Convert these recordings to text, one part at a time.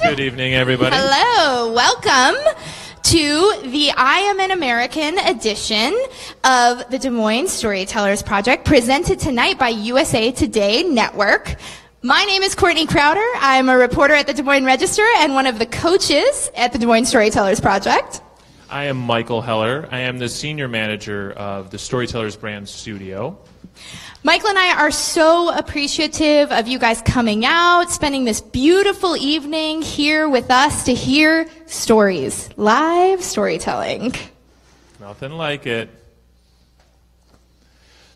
Good evening, everybody. Hello. Welcome to the I Am an American edition of the Des Moines Storytellers Project, presented tonight by USA Today Network. My name is Courtney Crowder. I'm a reporter at the Des Moines Register and one of the coaches at the Des Moines Storytellers Project. I am Michael Heller. I am the senior manager of the Storytellers brand studio. Michael and I are so appreciative of you guys coming out, spending this beautiful evening here with us to hear stories, live storytelling. Nothing like it.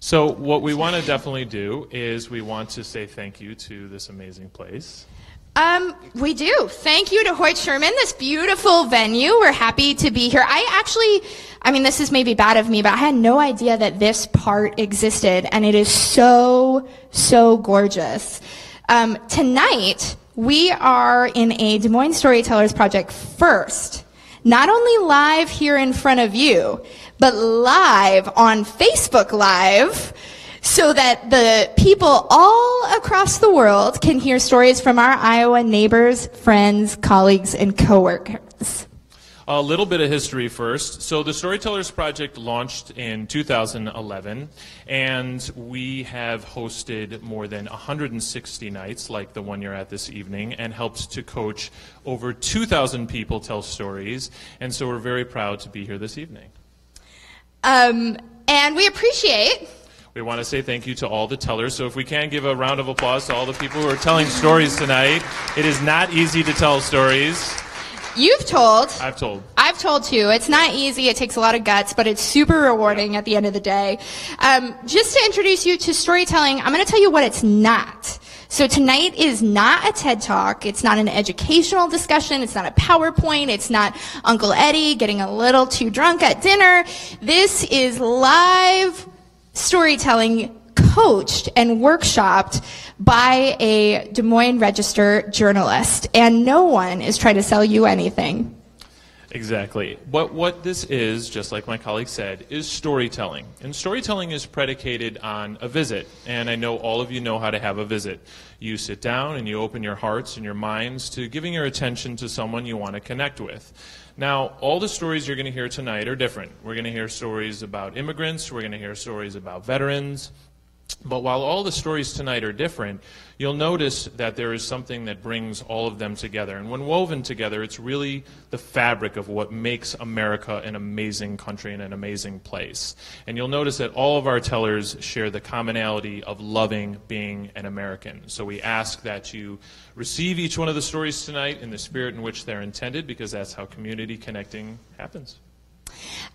So what we want to definitely do is we want to say thank you to this amazing place. We do. Thank you to Hoyt Sherman, this beautiful venue. We're happy to be here. This is maybe bad of me, but I had no idea that this part existed, and it is so, so gorgeous. Tonight, we are in a Des Moines Storytellers Project first, not only live here in front of you, but live on Facebook Live, so that the people all across the world can hear stories from our Iowa neighbors, friends, colleagues, and coworkers. A little bit of history first. So the Storytellers Project launched in 2011, and we have hosted more than 160 nights, like the one you're at this evening, and helped to coach over 2,000 people tell stories, and so we're very proud to be here this evening. And we appreciate... We want to say thank you to all the tellers. So if we can give a round of applause to all the people who are telling stories tonight. It is not easy to tell stories. You've told. I've told. I've told too. It's not easy. It takes a lot of guts, but it's super rewarding at the end of the day. Just to introduce you to storytelling, I'm going to tell you what it's not. So tonight is not a TED Talk. It's not an educational discussion. It's not a PowerPoint. It's not Uncle Eddie getting a little too drunk at dinner. This is live storytelling coached and workshopped by a Des Moines Register journalist, and no one is trying to sell you anything. Exactly. What this is, just like my colleague said, is storytelling. And storytelling is predicated on a visit. And I know all of you know how to have a visit. You sit down and you open your hearts and your minds to giving your attention to someone you want to connect with. Now, all the stories you're going to hear tonight are different. We're going to hear stories about immigrants. We're going to hear stories about veterans. But while all the stories tonight are different, you'll notice that there is something that brings all of them together. And when woven together, it's really the fabric of what makes America an amazing country and an amazing place. And you'll notice that all of our tellers share the commonality of loving being an American. So we ask that you receive each one of the stories tonight in the spirit in which they're intended, because that's how community connecting happens.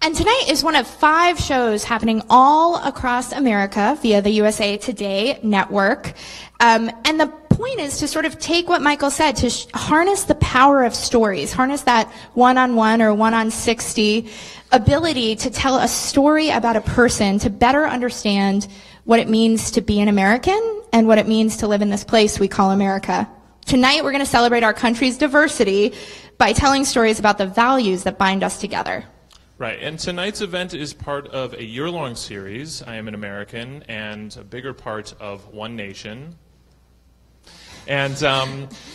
And tonight is one of 5 shows happening all across America via the USA Today Network. And the point is to sort of take what Michael said, to harness the power of stories, harness that one-on-one or one-on-60 ability to tell a story about a person, to better understand what it means to be an American and what it means to live in this place we call America. Tonight we're going to celebrate our country's diversity by telling stories about the values that bind us together. Right, and tonight's event is part of a year-long series, I Am an American, and a bigger part of One Nation. And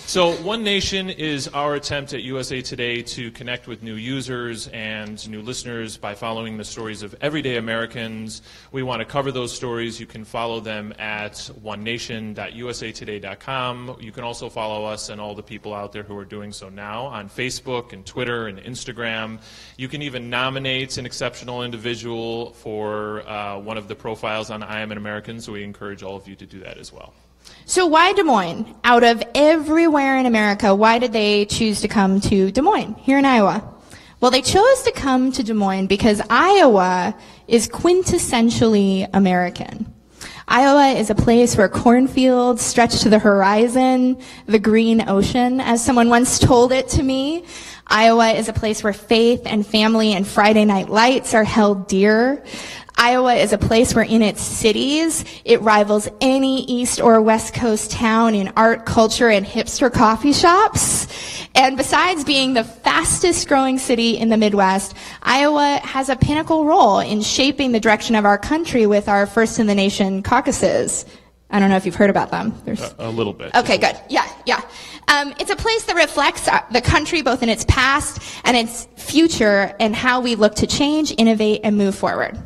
so One Nation is our attempt at USA Today to connect with new users and new listeners by following the stories of everyday Americans. We want to cover those stories. You can follow them at onenation.usatoday.com. You can also follow us and all the people out there who are doing so now on Facebook and Twitter and Instagram. You can even nominate an exceptional individual for one of the profiles on I Am an American, so we encourage all of you to do that as well. So why Des Moines? Out of everywhere in America, why did they choose to come to Des Moines, here in Iowa? Well, they chose to come to Des Moines because Iowa is quintessentially American. Iowa is a place where cornfields stretch to the horizon, the green ocean, as someone once told it to me. Iowa is a place where faith and family and Friday night lights are held dear. Iowa is a place where in its cities, it rivals any East or West Coast town in art, culture, and hipster coffee shops. And besides being the fastest growing city in the Midwest, Iowa has a pinnacle role in shaping the direction of our country with our First in the Nation caucuses. I don't know if you've heard about them. A little bit. Okay, good. Yeah. It's a place that reflects the country both in its past and its future and how we look to change, innovate, and move forward.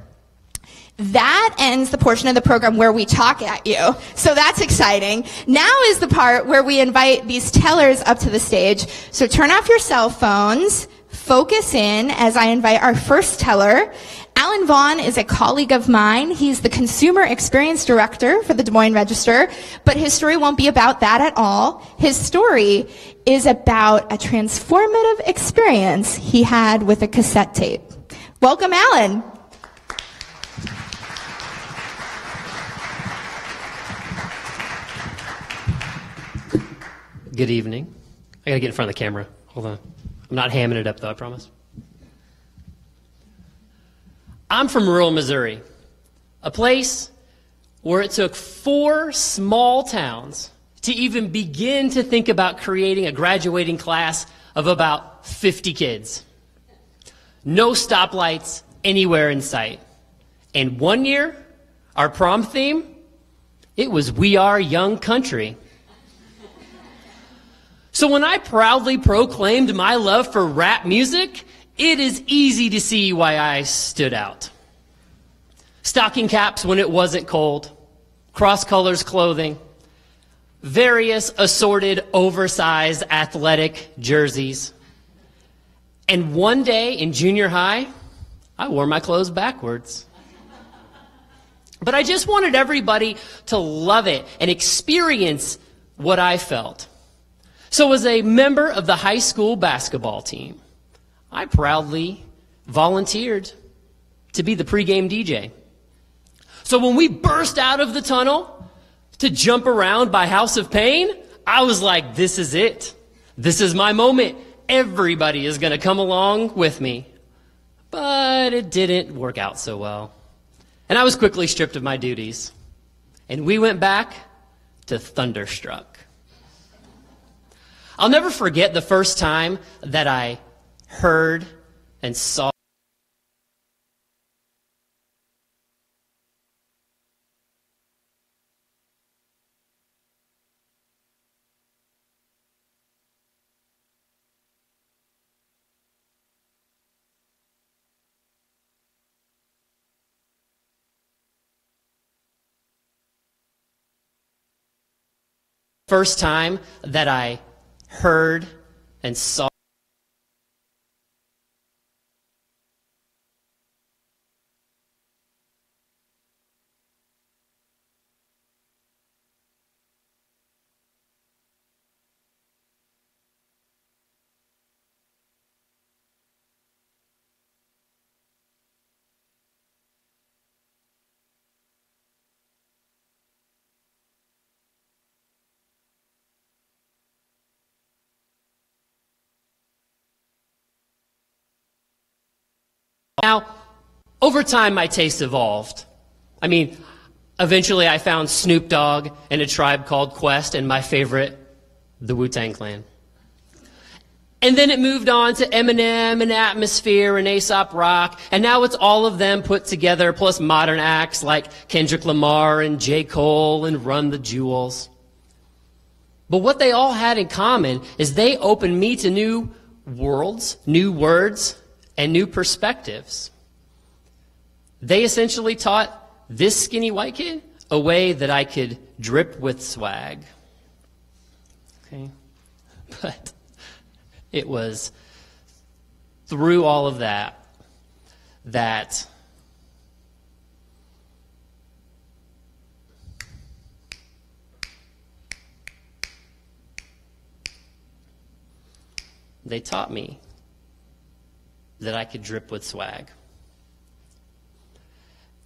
That ends the portion of the program where we talk at you. So that's exciting. Now is the part where we invite these tellers up to the stage. So turn off your cell phones, focus in as I invite our first teller. Alan Vaughan is a colleague of mine. He's the Consumer Experience Director for the Des Moines Register, but his story won't be about that at all. His story is about a transformative experience he had with a cassette tape. Welcome, Alan. Good evening. I gotta get in front of the camera. Hold on. I'm not hamming it up though, I promise. I'm from rural Missouri, a place where it took 4 small towns to even begin to think about creating a graduating class of about 50 kids. No stoplights anywhere in sight. And one year, our prom theme, it was "We Are Young Country." So when I proudly proclaimed my love for rap music, it is easy to see why I stood out. Stocking caps when it wasn't cold, cross-colors clothing, various assorted oversized athletic jerseys. And one day in junior high, I wore my clothes backwards. But I just wanted everybody to love it and experience what I felt. So as a member of the high school basketball team, I proudly volunteered to be the pregame DJ. So when we burst out of the tunnel to jump around by House of Pain, I was like, this is it. This is my moment. Everybody is going to come along with me. But it didn't work out so well. And I was quickly stripped of my duties. And we went back to Thunderstruck. I'll never forget the first time that I heard and saw first time that I heard and saw Now, over time, my taste evolved. I mean, eventually I found Snoop Dogg and A Tribe Called Quest, and my favorite, the Wu-Tang Clan. And then it moved on to Eminem and Atmosphere and Aesop Rock, and now it's all of them put together, plus modern acts like Kendrick Lamar and J. Cole and Run the Jewels. But what they all had in common is they opened me to new worlds, new words, and new perspectives. They essentially taught this skinny white kid a way that I could drip with swag. Okay? But it was through all of that they taught me that I could drip with swag.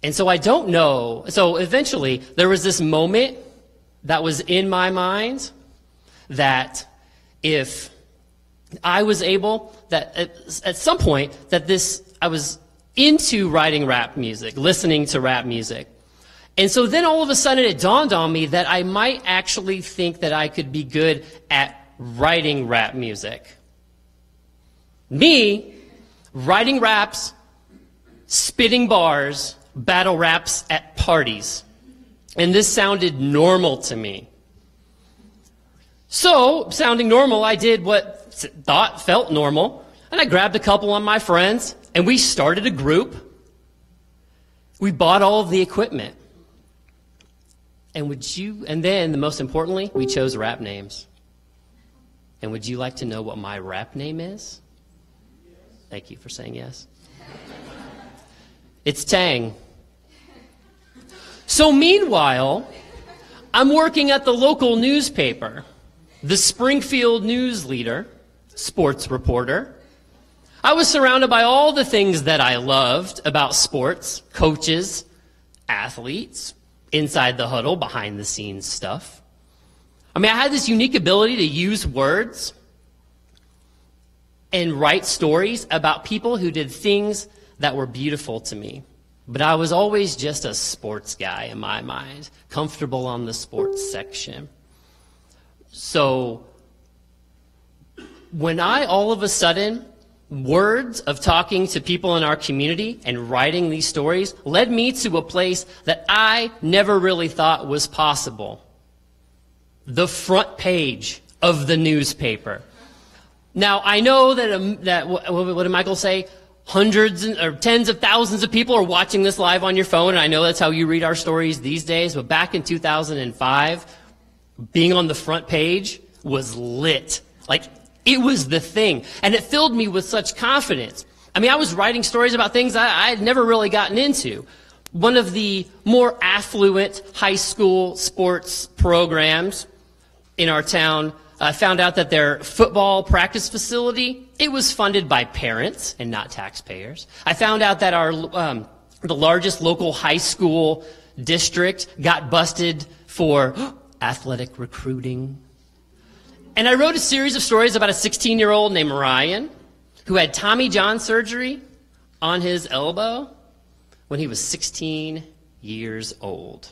And so I don't know. So eventually there was this moment that was in my mind that if I was able, that at some point that I was into writing rap music, listening to rap music. And so then all of a sudden it dawned on me that I might actually think that I could be good at writing rap music. Me, writing raps, spitting bars, battle raps at parties. And this sounded normal to me. So, sounding normal, I did what felt normal, and I grabbed a couple of my friends, and we started a group. We bought all of the equipment. And then, the most importantly, we chose rap names. And would you like to know what my rap name is? Thank you for saying yes. It's Tang. So meanwhile, I'm working at the local newspaper, the Springfield News Leader, sports reporter. I was surrounded by all the things that I loved about sports, coaches, athletes, inside the huddle, behind the scenes stuff. I mean, I had this unique ability to use words and write stories about people who did things that were beautiful to me. But I was always just a sports guy in my mind, comfortable on the sports section. So when all of a sudden, words of talking to people in our community and writing these stories led me to a place that I never really thought was possible. The front page of the newspaper. Now, I know that what did Michael say? Hundreds or tens of thousands of people are watching this live on your phone, and I know that's how you read our stories these days, but back in 2005, being on the front page was lit. Like, it was the thing, and it filled me with such confidence. I mean, I was writing stories about things I had never really gotten into. One of the more affluent high school sports programs in our town, I found out that their football practice facility, it was funded by parents and not taxpayers. I found out that the largest local high school district got busted for athletic recruiting. And I wrote a series of stories about a 16-year-old named Ryan who had Tommy John surgery on his elbow when he was 16 years old.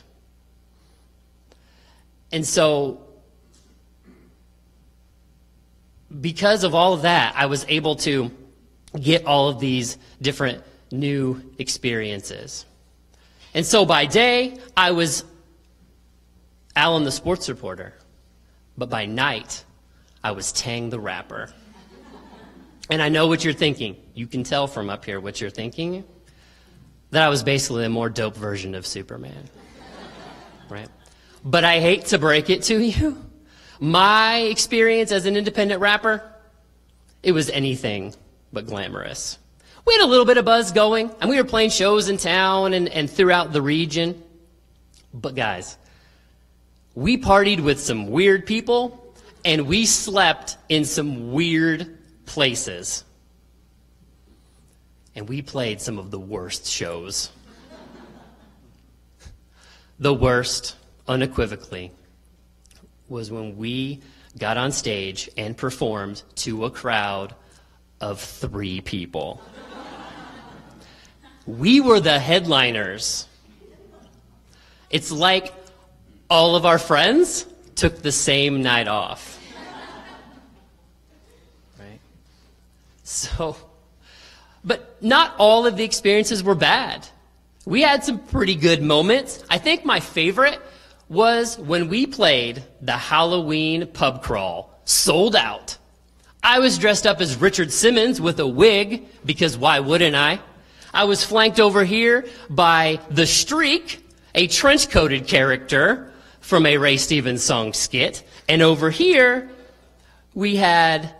And so, because of all of that, I was able to get all of these different new experiences. And so by day, I was Alan the sports reporter. But by night, I was Tang the rapper. And I know what you're thinking. You can tell from up here what you're thinking. That I was basically a more dope version of Superman. Right? But I hate to break it to you. My experience as an independent rapper, it was anything but glamorous. We had a little bit of buzz going, and we were playing shows in town and throughout the region. But guys, we partied with some weird people, and we slept in some weird places. And we played some of the worst shows. The worst, unequivocally, was when we got on stage and performed to a crowd of 3 people. We were the headliners. It's like all of our friends took the same night off. Right? So, but not all of the experiences were bad. We had some pretty good moments. I think my favorite was when we played the Halloween pub crawl, sold out. I was dressed up as Richard Simmons with a wig, because why wouldn't I? I was flanked over here by the Streak, a trench-coated character from a Ray Stevens song skit. And over here, we had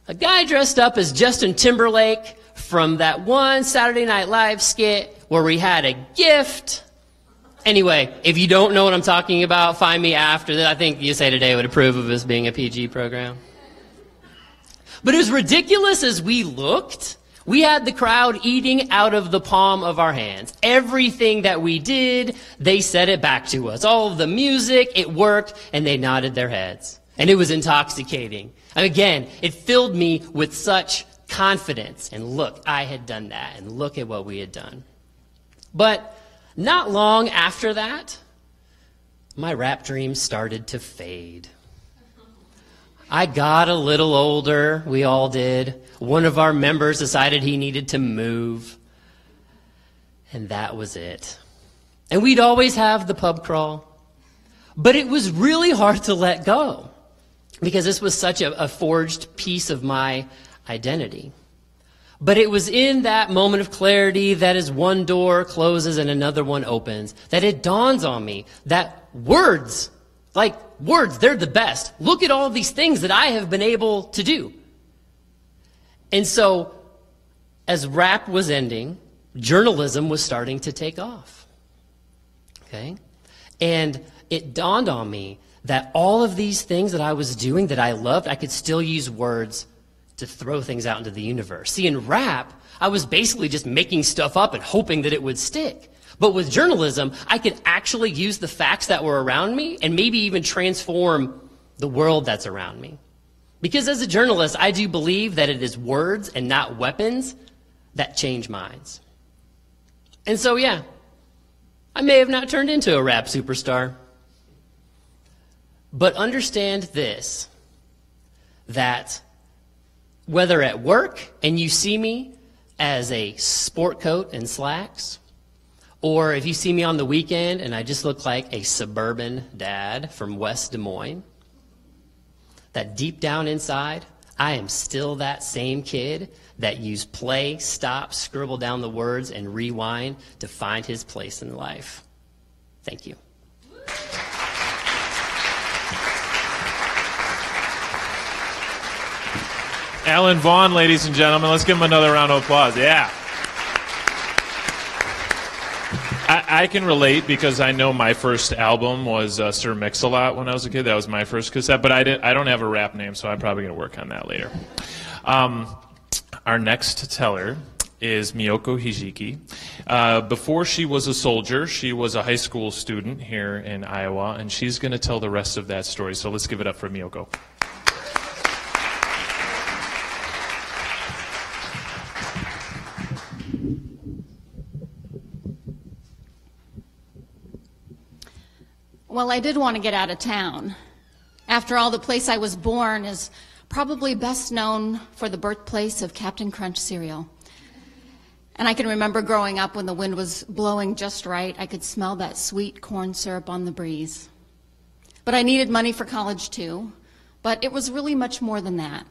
a guy dressed up as Justin Timberlake from that one Saturday Night Live skit where we had a gift. Anyway, if you don't know what I'm talking about, find me after that. I think USA Today would approve of us being a PG program. But as ridiculous as we looked, we had the crowd eating out of the palm of our hands. Everything that we did, they said it back to us. All of the music, it worked, and they nodded their heads. And it was intoxicating. And again, it filled me with such confidence. And look, I had done that, and look at what we had done. But not long after that, my rap dreams started to fade. I got a little older, we all did. One of our members decided he needed to move, and that was it. And we'd always have the pub crawl, but it was really hard to let go. because this was such a forged piece of my identity. But it was in that moment of clarity that as one door closes and another one opens, that it dawns on me that words, they're the best. Look at all of these things that I have been able to do. And so, as rap was ending, journalism was starting to take off. Okay? And it dawned on me that all of these things that I was doing that I loved, I could still use words to throw things out into the universe. See, in rap, I was basically just making stuff up and hoping that it would stick. But with journalism, I could actually use the facts that were around me and maybe even transform the world that's around me. Because as a journalist, I do believe that it is words and not weapons that change minds. And so, yeah, I may have not turned into a rap superstar. But understand this, that whether at work and you see me as a sport coat and slacks, or if you see me on the weekend and I just look like a suburban dad from West Des Moines, that deep down inside, I am still that same kid that used play, stop, scribble down the words, and rewind to find his place in life. Thank you. Alan Vaughan, ladies and gentlemen. Let's give him another round of applause. Yeah. I can relate because I know my first album was Sir Mix-a-Lot when I was a kid. That was my first cassette, but I don't have a rap name, so I'm probably going to work on that later. Our next teller is Miyoko Hikiji. Before she was a soldier, she was a high school student here in Iowa, and she's going to tell the rest of that story. So let's give it up for Miyoko. Well, I did want to get out of town. After all, the place I was born is probably best known for the birthplace of Captain Crunch cereal. And I can remember growing up when the wind was blowing just right, I could smell that sweet corn syrup on the breeze. But I needed money for college too, but it was really much more than that.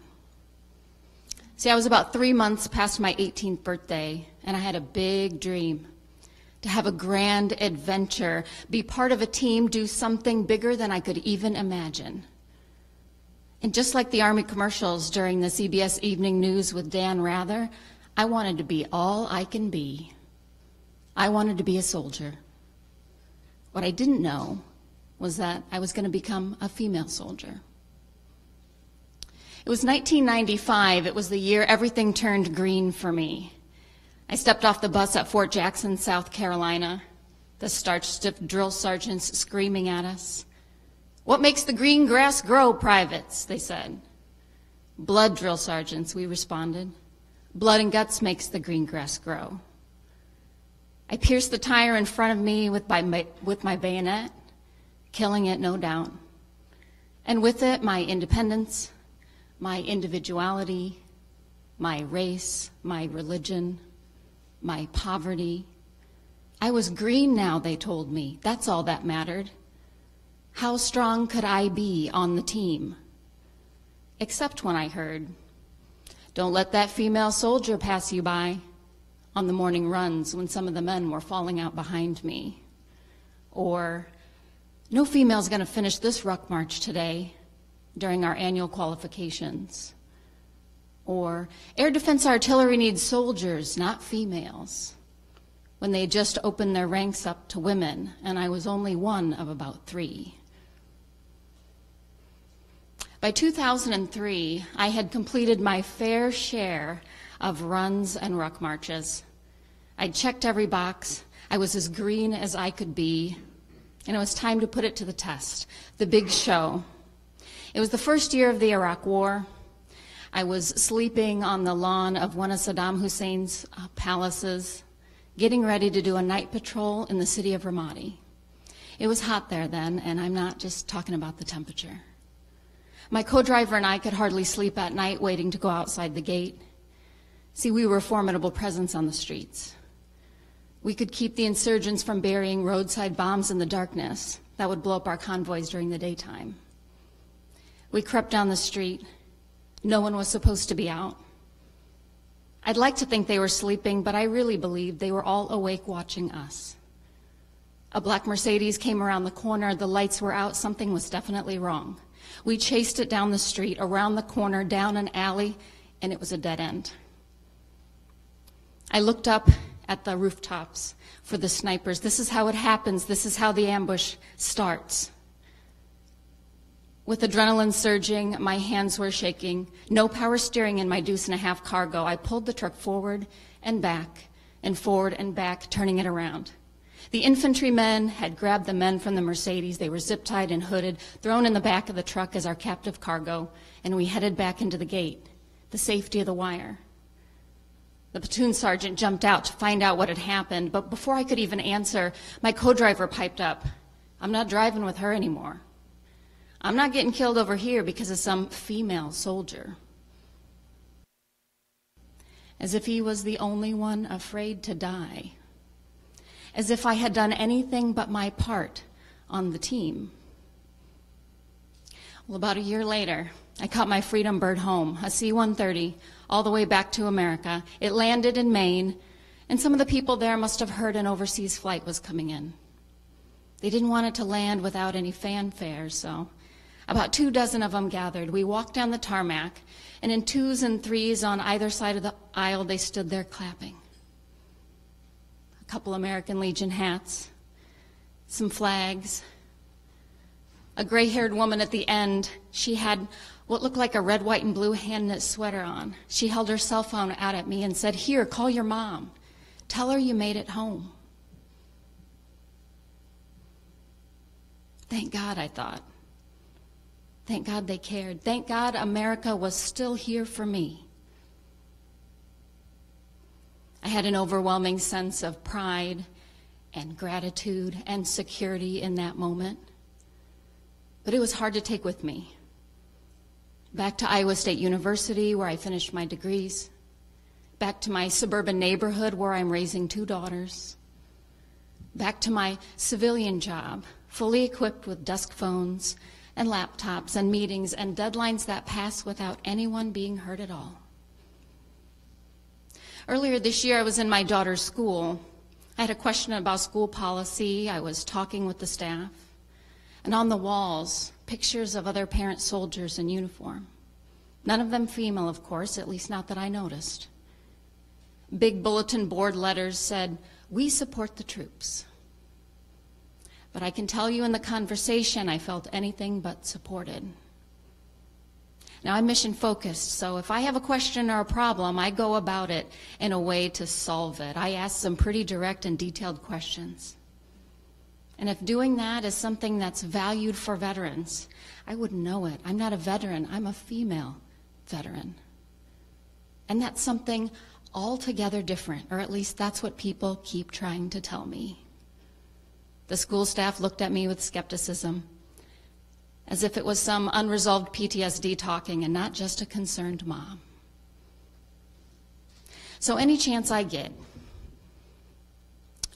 See, I was about 3 months past my 18th birthday, and I had a big dream. To have a grand adventure, be part of a team, do something bigger than I could even imagine. And just like the Army commercials during the CBS Evening News with Dan Rather, I wanted to be all I can be. I wanted to be a soldier. What I didn't know was that I was going to become a female soldier. It was 1995. It was the year everything turned green for me. I stepped off the bus at Fort Jackson, South Carolina, the starch-stiff drill sergeants screaming at us. "What makes the green grass grow, privates?" they said. "Blood, drill sergeants," we responded. "Blood and guts makes the green grass grow." I pierced the tire in front of me with my bayonet, killing it, no doubt. And with it, my independence, my individuality, my race, my religion, my poverty. I was green now, they told me. That's all that mattered. How strong could I be on the team? Except when I heard, "Don't let that female soldier pass you by," on the morning runs when some of the men were falling out behind me. Or, "No female's going to finish this ruck march today," during our annual qualifications. Or, "Air Defense Artillery needs soldiers, not females," when they had just opened their ranks up to women, and I was only one of about 3. By 2003, I had completed my fair share of runs and ruck marches. I'd checked every box. I was as green as I could be, and it was time to put it to the test, the big show. It was the first year of the Iraq War. I was sleeping on the lawn of one of Saddam Hussein's palaces, getting ready to do a night patrol in the city of Ramadi. It was hot there then, and I'm not just talking about the temperature. My co-driver and I could hardly sleep at night waiting to go outside the gate. See, we were a formidable presence on the streets. We could keep the insurgents from burying roadside bombs in the darkness that would blow up our convoys during the daytime. We crept down the street. No one was supposed to be out. I'd like to think they were sleeping, but I really believe they were all awake watching us. A black Mercedes came around the corner. The lights were out. Something was definitely wrong. We chased it down the street, around the corner, down an alley, and it was a dead end. I looked up at the rooftops for the snipers. This is how it happens. This is how the ambush starts. With adrenaline surging, my hands were shaking. No power steering in my deuce-and-a-half cargo. I pulled the truck forward and forward and back, turning it around. The infantrymen had grabbed the men from the Mercedes. They were zip-tied and hooded, thrown in the back of the truck as our captive cargo, and we headed back into the gate, the safety of the wire. The platoon sergeant jumped out to find out what had happened, but before I could even answer, my co-driver piped up. I'm not driving with her anymore. I'm not getting killed over here because of some female soldier. As if he was the only one afraid to die. As if I had done anything but my part on the team. Well, about a year later, I caught my Freedom Bird home, a C-130, all the way back to America. It landed in Maine, and some of the people there must have heard an overseas flight was coming in. They didn't want it to land without any fanfare, so about 24 of them gathered. We walked down the tarmac, and in 2s and 3s on either side of the aisle, they stood there clapping. A couple American Legion hats, some flags. A gray-haired woman at the end, she had what looked like a red, white, and blue hand-knit sweater on. She held her cell phone out at me and said, "Here, call your mom. Tell her you made it home." Thank God, I thought. Thank God they cared. Thank God America was still here for me. I had an overwhelming sense of pride and gratitude and security in that moment. But it was hard to take with me. Back to Iowa State University, where I finished my degrees. Back to my suburban neighborhood, where I'm raising 2 daughters. Back to my civilian job, fully equipped with desk phones and laptops and meetings and deadlines that pass without anyone being hurt at all. Earlier this year, I was in my daughter's school. I had a question about school policy. I was talking with the staff. And on the walls, pictures of other parent soldiers in uniform. None of them female, of course, at least not that I noticed. Big bulletin board letters said, "We support the troops." But I can tell you in the conversation, I felt anything but supported. Now, I'm mission focused, so if I have a question or a problem, I go about it in a way to solve it. I ask some pretty direct and detailed questions. And if doing that is something that's valued for veterans, I wouldn't know it. I'm not a veteran, I'm a female veteran. And that's something altogether different, or at least that's what people keep trying to tell me. The school staff looked at me with skepticism, as if it was some unresolved PTSD talking and not just a concerned mom. So any chance I get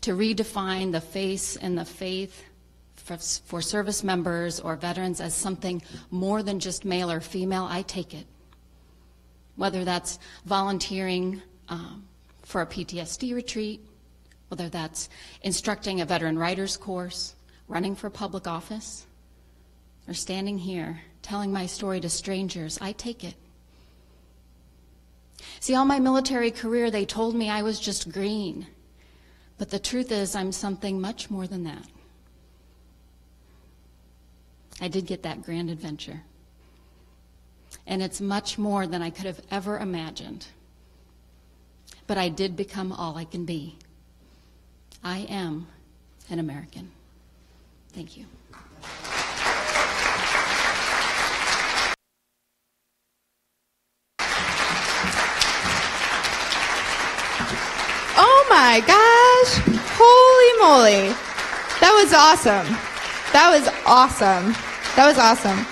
to redefine the face and the faith for service members or veterans as something more than just male or female, I take it. Whether that's volunteering for a PTSD retreat, whether that's instructing a veteran writers course, running for public office, or standing here telling my story to strangers, I take it. See, all my military career, they told me I was just green. But the truth is, I'm something much more than that. I did get that grand adventure. And it's much more than I could have ever imagined. But I did become all I can be. I am an American. Thank you. Oh my gosh. Holy moly. That was awesome. That was awesome. That was awesome.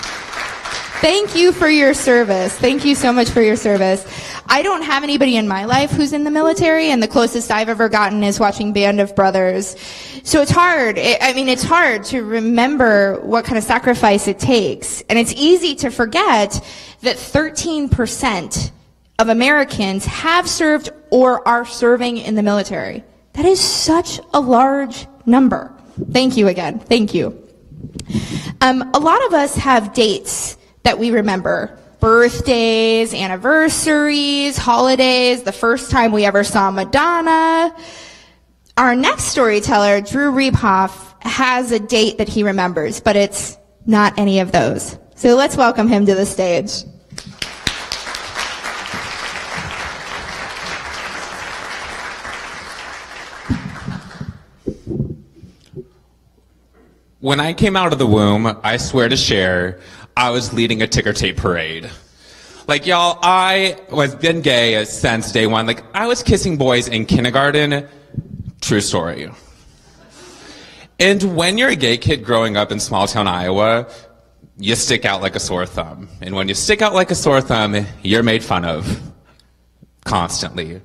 Thank you for your service. Thank you so much for your service. I don't have anybody in my life who's in the military, and the closest I've ever gotten is watching Band of Brothers. So it's hard. It's hard to remember what kind of sacrifice it takes. And it's easy to forget that 13% of Americans have served or are serving in the military. That is such a large number. Thank you again. Thank you. A lot of us have dates that we remember. Birthdays, anniversaries, holidays, the first time we ever saw Madonna. Our next storyteller, Drew Riebhoff, has a date that he remembers, but it's not any of those. So let's welcome him to the stage. When I came out of the womb, I swear to share, I was leading a ticker tape parade. Like, y'all, I was been gay since day one. Like, I was kissing boys in kindergarten. True story. And when you're a gay kid growing up in small town Iowa, you stick out like a sore thumb. And when you stick out like a sore thumb, you're made fun of. Constantly.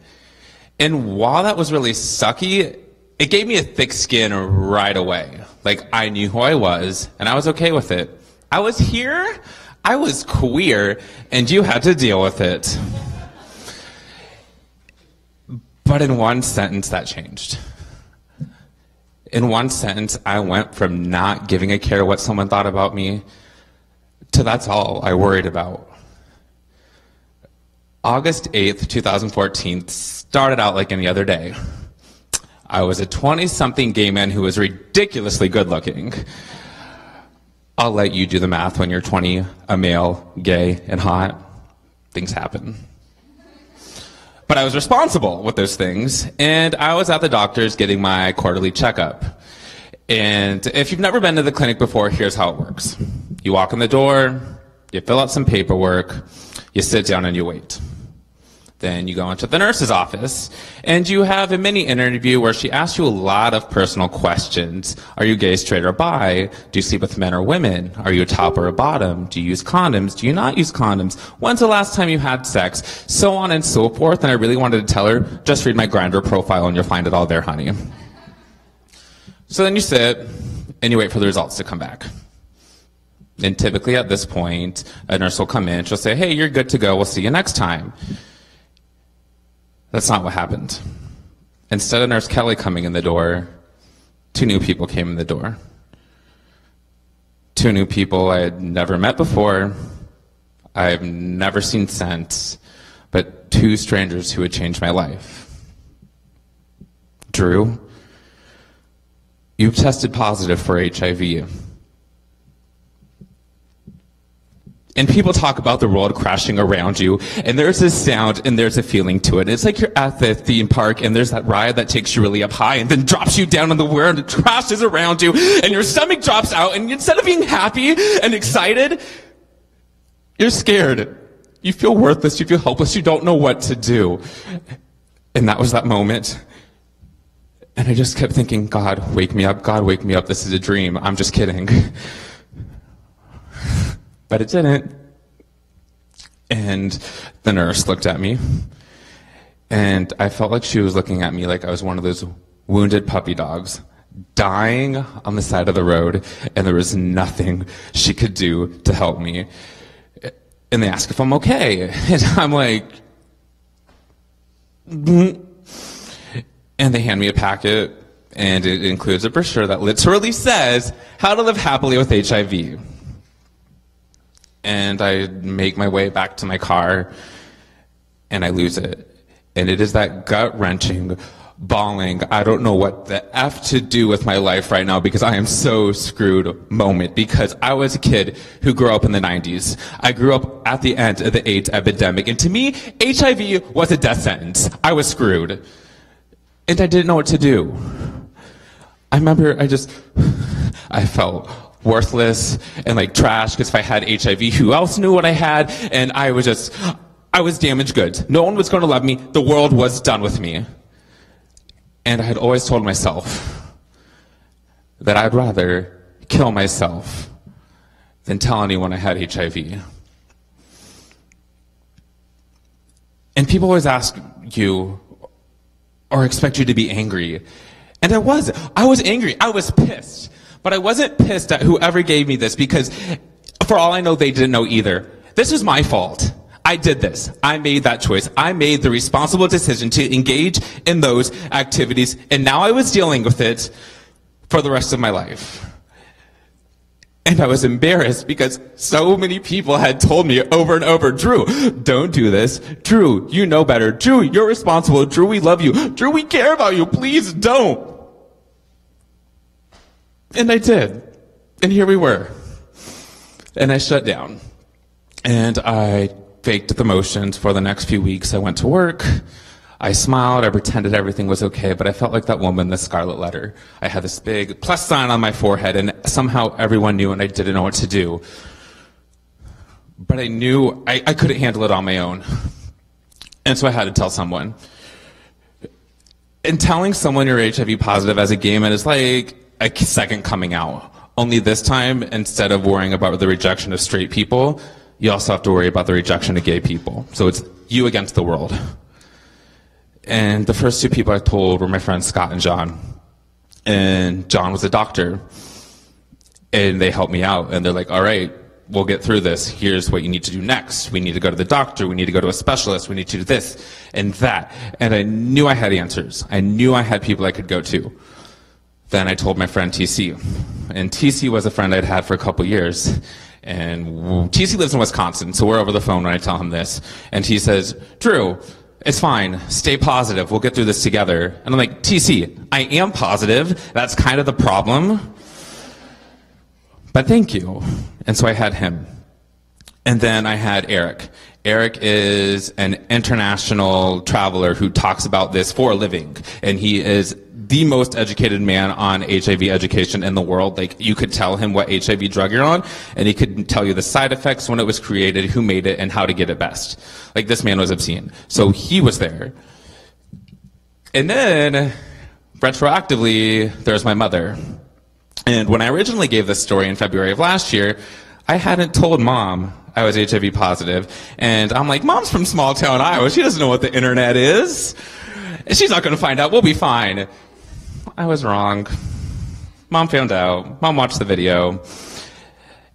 And while that was really sucky, it gave me a thick skin right away. Like, I knew who I was, and I was okay with it. I was here, I was queer, and you had to deal with it. But in one sentence, that changed. In one sentence, I went from not giving a care what someone thought about me to that's all I worried about. August 8th, 2014 started out like any other day. I was a 20-something gay man who was ridiculously good-looking. I'll let you do the math when you're 20, a male, gay, and hot. Things happen. But I was responsible with those things, and I was at the doctor's getting my quarterly checkup. And if you've never been to the clinic before, here's how it works. You walk in the door, you fill out some paperwork, you sit down and you wait. Then you go into the nurse's office, and you have a mini interview where she asks you a lot of personal questions. Are you gay, straight, or bi? Do you sleep with men or women? Are you a top or a bottom? Do you use condoms? Do you not use condoms? When's the last time you had sex? So on and so forth. And I really wanted to tell her, just read my Grindr profile and you'll find it all there, honey. So then you sit, and you wait for the results to come back. And typically at this point, a nurse will come in, she'll say, hey, you're good to go, we'll see you next time. That's not what happened. Instead of Nurse Kelly coming in the door, 2 new people came in the door. 2 new people I had never met before, I've never seen since, but 2 strangers who had changed my life. Drew, you've tested positive for HIV. And people talk about the world crashing around you, and there's a sound and there's a feeling to it. It's like you're at the theme park and there's that ride that takes you really up high and then drops you down on the world and it crashes around you and your stomach drops out, and instead of being happy and excited, you're scared. You feel worthless, you feel helpless, you don't know what to do. And that was that moment. And I just kept thinking, God, wake me up, God, wake me up, this is a dream, I'm just kidding. But it didn't. And the nurse looked at me, and I felt like she was looking at me like I was one of those wounded puppy dogs, dying on the side of the road, and there was nothing she could do to help me. And they asked if I'm okay. And I'm like, and they hand me a packet, and it includes a brochure that literally says, How to Live Happily with HIV. And I make my way back to my car, and I lose it. And it is that gut-wrenching, bawling, I don't know what the F to do with my life right now because I am so screwed moment. Because I was a kid who grew up in the 90s. I grew up at the end of the AIDS epidemic. And to me, HIV was a death sentence. I was screwed. And I didn't know what to do. I remember I felt worthless and like trash because if I had HIV, who else knew what I had? And I was damaged goods. No one was going to love me. The world was done with me. And I had always told myself that I'd rather kill myself than tell anyone I had HIV. And people always ask you or expect you to be angry. And I was angry. I was pissed. But I wasn't pissed at whoever gave me this, because for all I know, they didn't know either. This is my fault. I did this. I made that choice. I made the responsible decision to engage in those activities, and now I was dealing with it for the rest of my life. And I was embarrassed because so many people had told me over and over, Drew, don't do this. Drew, you know better. Drew, you're responsible. Drew, we love you. Drew, we care about you. Please don't. And I did. And here we were. And I shut down. And I faked the motions for the next few weeks. I went to work. I smiled, I pretended everything was okay, but I felt like that woman, the Scarlet Letter. I had this big plus sign on my forehead, and somehow everyone knew, and I didn't know what to do. But I knew I couldn't handle it on my own. And so I had to tell someone. And telling someone you're HIV positive as a gay man is like a second coming out. Only this time, instead of worrying about the rejection of straight people, you also have to worry about the rejection of gay people. So it's you against the world. And the first two people I told were my friends Scott and John. And John was a doctor. And they helped me out. And they're like, all right, we'll get through this. Here's what you need to do next. We need to go to the doctor. We need to go to a specialist. We need to do this and that. And I knew I had answers. I knew I had people I could go to. Then I told my friend TC. And TC was a friend I'd had for a couple years. And TC lives in Wisconsin, so we're over the phone when I tell him this. And he says, Drew, it's fine. Stay positive. We'll get through this together. And I'm like, TC, I am positive. That's kind of the problem. But thank you. And so I had him. And then I had Eric. Eric is an international traveler who talks about this for a living. And he is the most educated man on HIV education in the world. Like, you could tell him what HIV drug you're on, and he could tell you the side effects, when it was created, who made it, and how to get it best. Like, this man was obscene. So he was there. And then, retroactively, there's my mother. And when I originally gave this story in February of last year, I hadn't told Mom I was HIV positive. And I'm like, Mom's from small town Iowa. She doesn't know what the internet is. She's not going to find out. We'll be fine. I was wrong. Mom found out. Mom watched the video.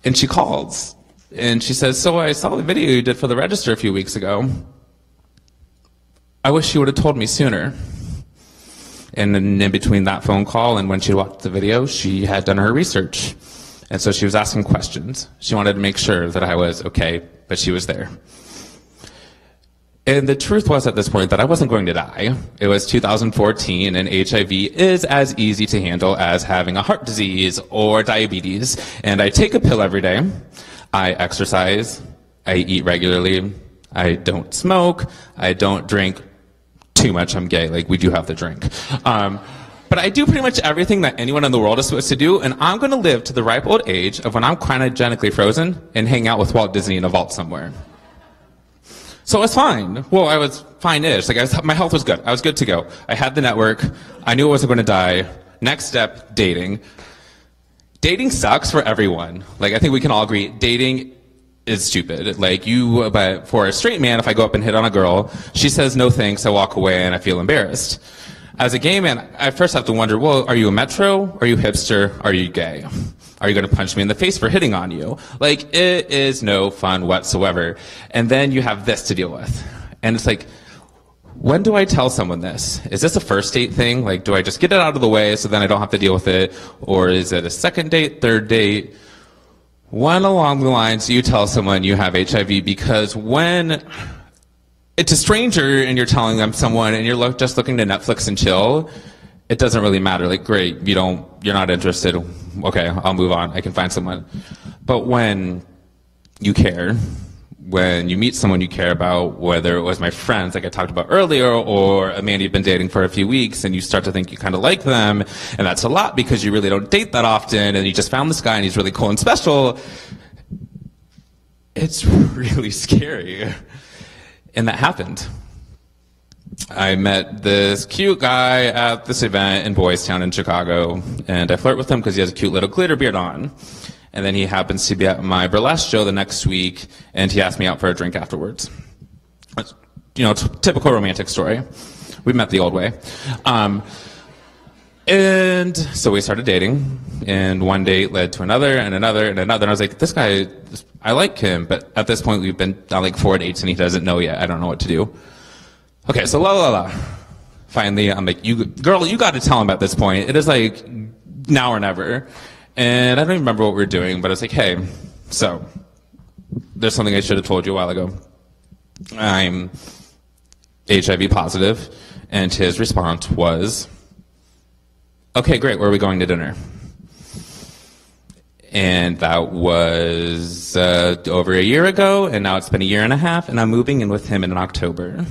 And she calls. And she says, so I saw the video you did for the Register a few weeks ago. I wish you would have told me sooner. And then in between that phone call and when she watched the video, she had done her research. And so she was asking questions. She wanted to make sure that I was okay, but she was there. And the truth was at this point that I wasn't going to die. It was 2014, and HIV is as easy to handle as having a heart disease or diabetes. And I take a pill every day. I exercise. I eat regularly. I don't smoke. I don't drink too much. I'm gay. Like, we do have to drink. But I do pretty much everything that anyone in the world is supposed to do, and I'm going to live to the ripe old age of when I'm cryogenically frozen and hang out with Walt Disney in a vault somewhere. So I was fine. Well, I was fine-ish. Like, my health was good. I was good to go. I had the network. I knew I wasn't going to die. Next step, dating. Dating sucks for everyone. Like, I think we can all agree, dating is stupid. Like, but for a straight man, if I go up and hit on a girl, she says no thanks, I walk away, and I feel embarrassed. As a gay man, I first have to wonder, well, are you a metro? Are you hipster? Are you gay? Are you going to punch me in the face for hitting on you? Like, it is no fun whatsoever. And then you have this to deal with. And it's like, when do I tell someone this? Is this a first date thing? Like, do I just get it out of the way so then I don't have to deal with it? Or is it a second date, third date? When along the lines do you tell someone you have HIV? Because when it's a stranger and you're telling them someone and you're just looking to Netflix and chill, it doesn't really matter. Like, great, you're not interested. Okay, I'll move on. I can find someone. But when you care, when you meet someone you care about, whether it was my friends, like I talked about earlier, or a man you've been dating for a few weeks, and you start to think you kind of like them, and that's a lot because you really don't date that often, and you just found this guy and he's really cool and special, it's really scary. And that happened. I met this cute guy at this event in Boys Town in Chicago, and I flirt with him because he has a cute little glitter beard on. And then he happens to be at my burlesque show the next week, and he asked me out for a drink afterwards. typical romantic story. We met the old way. And so we started dating, and one date led to another and another and another. And I was like, this guy, I like him, but at this point we've been on like 4 dates and he doesn't know yet. I don't know what to do. Okay, so finally, I'm like, girl, you got to tell him at this point. It is like now or never. And I don't even remember what we were doing, but I was like, hey, so there's something I should have told you a while ago. I'm HIV positive. And his response was, okay, great, where are we going to dinner? And that was over a year ago, and now it's been a year and a half, and I'm moving in with him in October.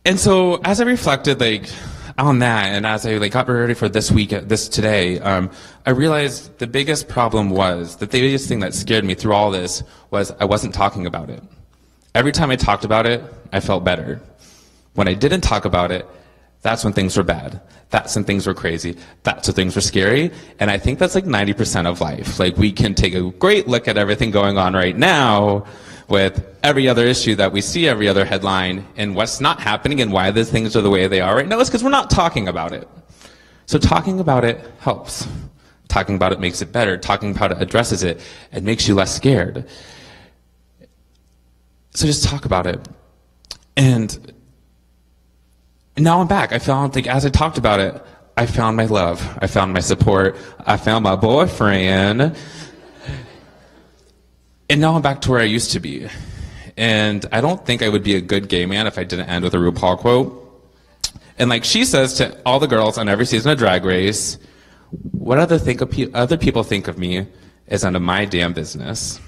And so as I reflected on that, and as I got ready for this today, I realized the biggest problem was, the biggest thing that scared me through all this was I wasn't talking about it. Every time I talked about it, I felt better. When I didn't talk about it, that's when things were bad. That's when things were crazy. That's when things were scary. And I think that's like 90% of life. Like, we can take a great look at everything going on right now with every other issue that we see, every other headline, and what's not happening and why these things are the way they are right now is because we're not talking about it. So talking about it helps. Talking about it makes it better. Talking about it addresses it. It makes you less scared. So just talk about it. And now I'm back. I found, as I talked about it, I found my love. I found my support. I found my boyfriend. And now I'm back to where I used to be. And I don't think I would be a good gay man if I didn't end with a RuPaul quote. And she says to all the girls on every season of Drag Race, what other people think of me is none of my damn business.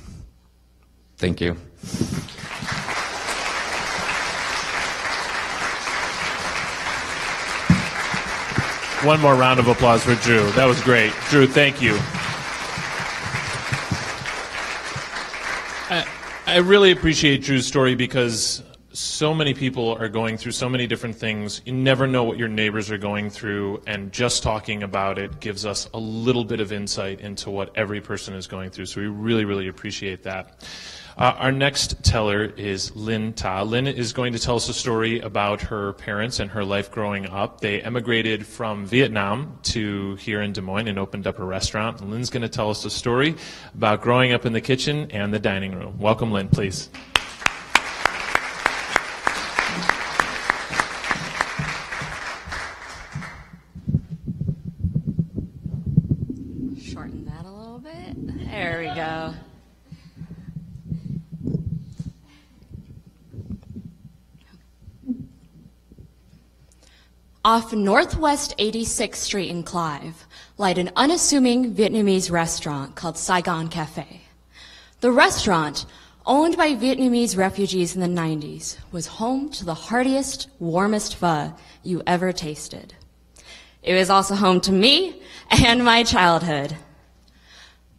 Thank you. One more round of applause for Drew. That was great. Drew, thank you. I really appreciate Drew's story because so many people are going through so many different things. You never know what your neighbors are going through, and just talking about it gives us a little bit of insight into what every person is going through. So we really, really appreciate that. Our next teller is Linh Ta. Linh is going to tell us a story about her parents and her life growing up. They emigrated from Vietnam to here in Des Moines and opened up a restaurant. And Lynn's going to tell us a story about growing up in the kitchen and the dining room. Welcome, Linh, please. Shorten that a little bit. There we go. Off Northwest 86th Street in Clive lied an unassuming Vietnamese restaurant called Saigon Cafe. The restaurant, owned by Vietnamese refugees in the 90s, was home to the heartiest, warmest pho you ever tasted. It was also home to me and my childhood.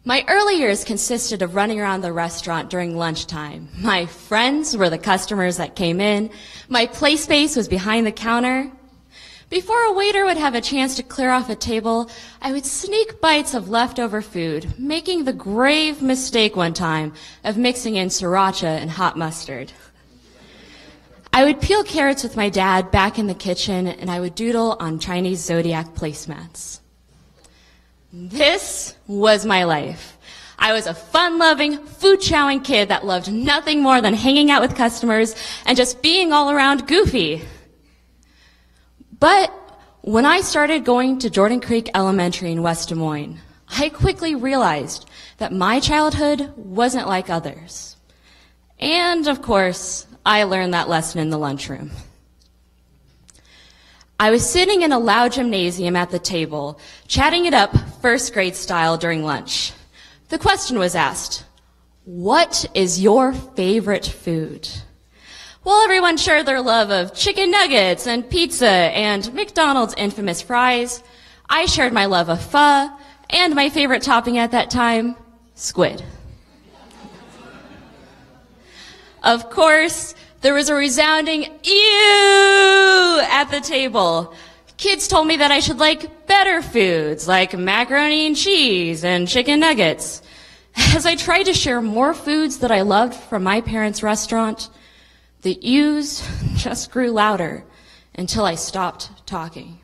My early years consisted of running around the restaurant during lunchtime. My friends were the customers that came in. My play space was behind the counter. Before a waiter would have a chance to clear off a table, I would sneak bites of leftover food, making the grave mistake one time of mixing in sriracha and hot mustard. I would peel carrots with my dad back in the kitchen, and I would doodle on Chinese zodiac placemats. This was my life. I was a fun-loving, food-chowing kid that loved nothing more than hanging out with customers and just being all around goofy. But when I started going to Jordan Creek Elementary in West Des Moines, I quickly realized that my childhood wasn't like others. And, of course, I learned that lesson in the lunchroom. I was sitting in a loud gymnasium at the table, chatting it up first grade style during lunch. The question was asked, what is your favorite food? Well, everyone shared their love of chicken nuggets and pizza and McDonald's infamous fries. I shared my love of pho and my favorite topping at that time, squid. Of course, there was a resounding ew at the table. Kids told me that I should like better foods like macaroni and cheese and chicken nuggets. As I tried to share more foods that I loved from my parents' restaurant, the "yous" just grew louder until I stopped talking.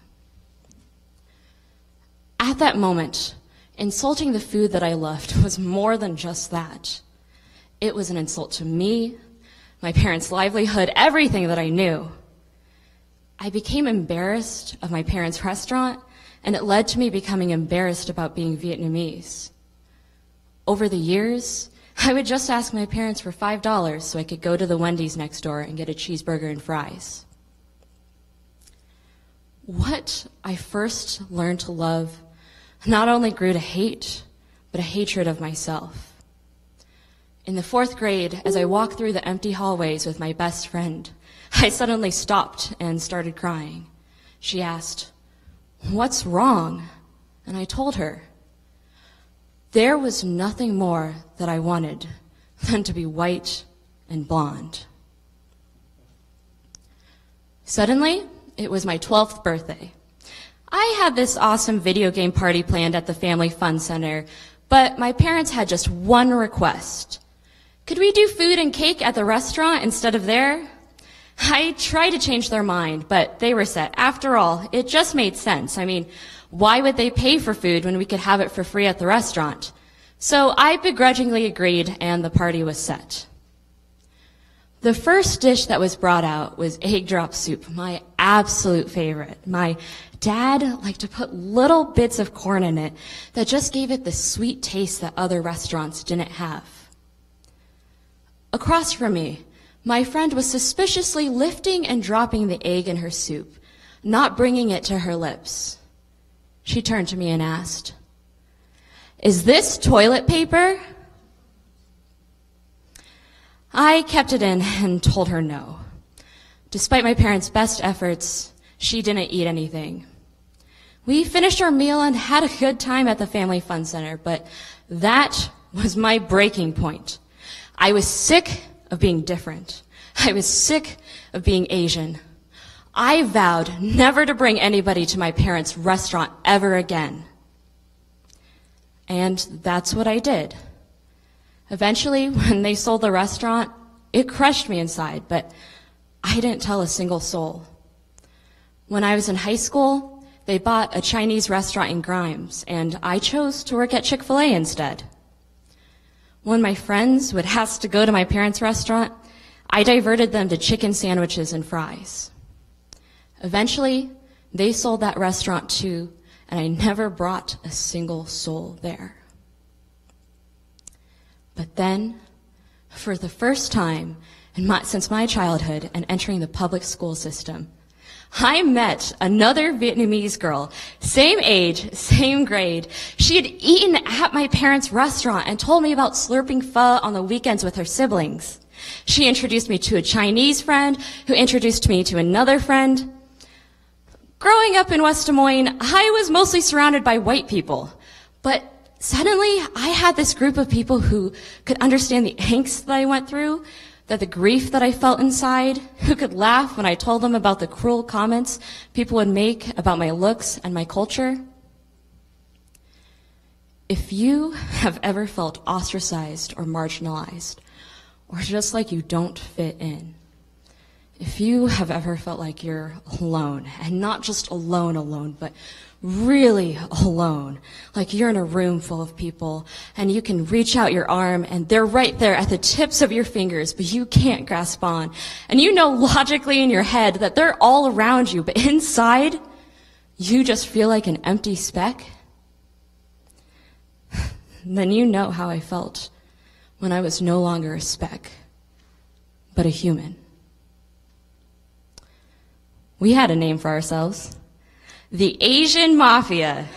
At that moment, insulting the food that I loved was more than just that. It was an insult to me, my parents' livelihood, everything that I knew. I became embarrassed of my parents' restaurant, and it led to me becoming embarrassed about being Vietnamese. Over the years, I would just ask my parents for $5 so I could go to the Wendy's next door and get a cheeseburger and fries. What I first learned to love not only grew to hate, but a hatred of myself. In the 4th grade, as I walked through the empty hallways with my best friend, I suddenly stopped and started crying. She asked, "What's wrong?" And I told her. There was nothing more that I wanted than to be white and blonde. Suddenly, it was my 12th birthday. I had this awesome video game party planned at the Family Fun Center, but my parents had just one request. Could we do food and cake at the restaurant instead of there? I tried to change their mind, but they were set. After all, it just made sense. I mean, why would they pay for food when we could have it for free at the restaurant? So I begrudgingly agreed, and the party was set. The first dish that was brought out was egg drop soup, my absolute favorite. My dad liked to put little bits of corn in it that just gave it the sweet taste that other restaurants didn't have. Across from me, my friend was suspiciously lifting and dropping the egg in her soup, not bringing it to her lips. She turned to me and asked, "Is this toilet paper?" I kept it in and told her no. Despite my parents' best efforts, she didn't eat anything. We finished our meal and had a good time at the Family Fun Center, but that was my breaking point. I was sick of being different. I was sick of being Asian. I vowed never to bring anybody to my parents' restaurant ever again. And that's what I did. Eventually, when they sold the restaurant, it crushed me inside, but I didn't tell a single soul. When I was in high school, they bought a Chinese restaurant in Grimes, and I chose to work at Chick-fil-A instead. When my friends would ask to go to my parents' restaurant, I diverted them to chicken sandwiches and fries. Eventually, they sold that restaurant too, and I never brought a single soul there. But then, for the first time since my childhood and entering the public school system, I met another Vietnamese girl, same age, same grade. She had eaten at my parents' restaurant and told me about slurping pho on the weekends with her siblings. She introduced me to a Chinese friend who introduced me to another friend. Growing up in West Des Moines, I was mostly surrounded by white people, but suddenly I had this group of people who could understand the angst that I went through, that the grief that I felt inside, who could laugh when I told them about the cruel comments people would make about my looks and my culture. If you have ever felt ostracized or marginalized, or just like you don't fit in, if you have ever felt like you're alone, and not just alone, but really alone, like you're in a room full of people and you can reach out your arm and they're right there at the tips of your fingers, but you can't grasp on, and you know logically in your head that they're all around you, but inside you just feel like an empty speck, then you know how I felt when I was no longer a speck, but a human. We had a name for ourselves. The Asian Mafia.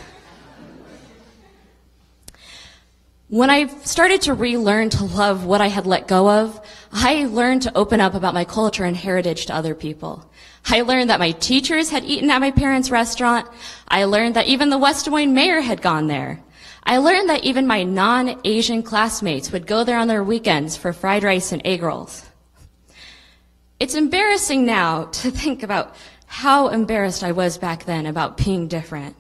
When I started to relearn to love what I had let go of, I learned to open up about my culture and heritage to other people. I learned that my teachers had eaten at my parents' restaurant. I learned that even the West Des Moines mayor had gone there. I learned that even my non-Asian classmates would go there on their weekends for fried rice and egg rolls. It's embarrassing now to think about how embarrassed I was back then about being different.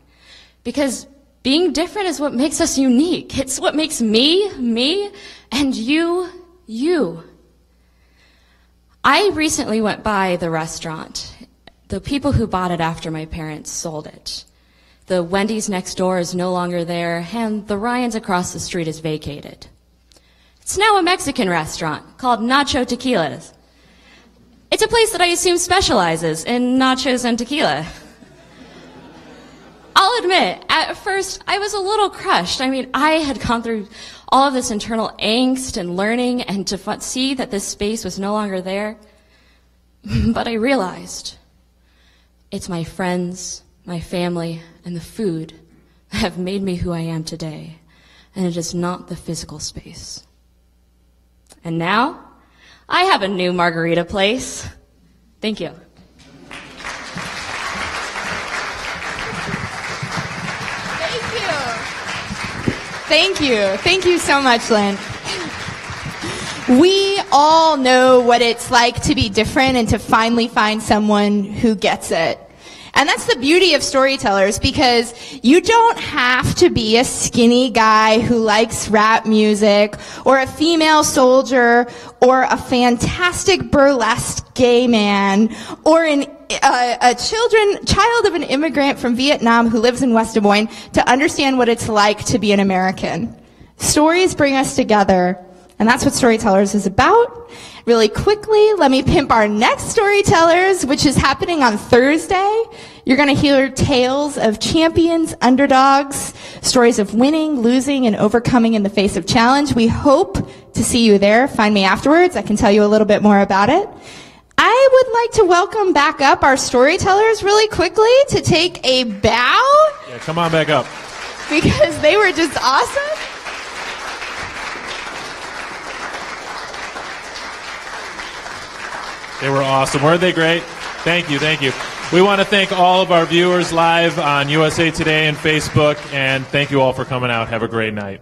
Because Being different is what makes us unique. It's what makes me, me, and you, you. I recently went by the restaurant. The people who bought it after my parents sold it. The Wendy's next door is no longer there, and the Ryan's across the street is vacated. It's now a Mexican restaurant called Nacho Tequilas. It's a place that I assume specializes in nachos and tequila. I'll admit, at first, I was a little crushed. I mean, I had gone through all of this internal angst and learning, and to see that this space was no longer there. But I realized it's my friends, my family, and the food that have made me who I am today, and it is not the physical space. And now, I have a new margarita place. Thank you. Thank you. Thank you so much, Lynn. We all know what it's like to be different and to finally find someone who gets it. And that's the beauty of Storytellers, because you don't have to be a skinny guy who likes rap music, or a female soldier, or a fantastic burlesque gay man, or a child of an immigrant from Vietnam who lives in West Des Moines to understand what it's like to be an American. Stories bring us together, and that's what Storytellers is about. Really quickly, let me pimp our next Storytellers, which is happening on Thursday. You're going to hear tales of champions, underdogs, stories of winning, losing, and overcoming in the face of challenge. We hope to see you there. Find me afterwards. I can tell you a little bit more about it. I would like to welcome back up our Storytellers really quickly to take a bow. Yeah, come on back up. Because they were just awesome. They were awesome. Weren't they great? Thank you, thank you. We want to thank all of our viewers live on USA Today and Facebook, and thank you all for coming out. Have a great night.